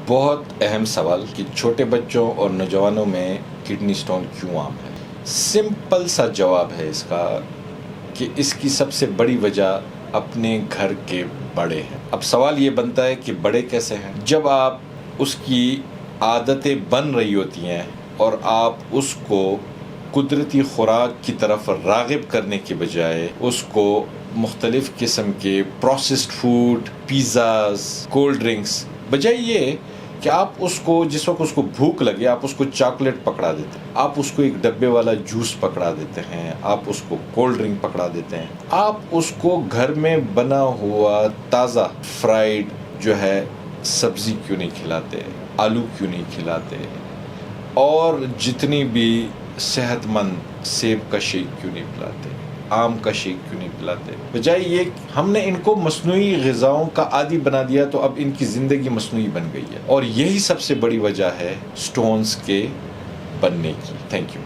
بہت اہم سوال کہ چھوٹے بچوں اور نوجوانوں میں کڈنی سٹون کیوں عام ہے. سمپل سا جواب ہے اس کا کہ اس کی سب سے بڑی وجہ اپنے گھر کے بڑے ہیں. اب سوال یہ بنتا ہے کہ بڑے کیسے ہیں؟ جب آپ اس کی عادتیں بن رہی ہوتی ہیں اور آپ اس کو قدرتی خوراک کی طرف راغب کرنے کے بجائے اس کو مختلف قسم کے processed food, pizzas, cold drinks, بجائے یہ کہ آپ اس کو جس وقت اس کو بھوک لگے آپ اس کو چاکلیٹ پکڑا دیتے ہیں، آپ اس کو ایک ڈبے والا جوس پکڑا دیتے ہیں، آپ اس کو کولڈ ڈرنک پکڑا دیتے ہیں، آپ اس کو گھر میں بنا ہوا تازہ فرائیڈ جو ہے سبزی کیوں نہیں کھلاتے، آلو کیوں نہیں کھلاتے، اور جتنی بھی صحت مند سیب کا شیک کیوں نہیں پلاتے، آم کا شیک کیوں نہیں پلاتے. بجائے یہ ہم نے ان کو مصنوعی غذاؤں کا عادی بنا دیا تو اب ان کی زندگی مصنوعی بن گئی ہے، اور یہی سب سے بڑی وجہ ہے سٹونز کے بننے کی. Thank you.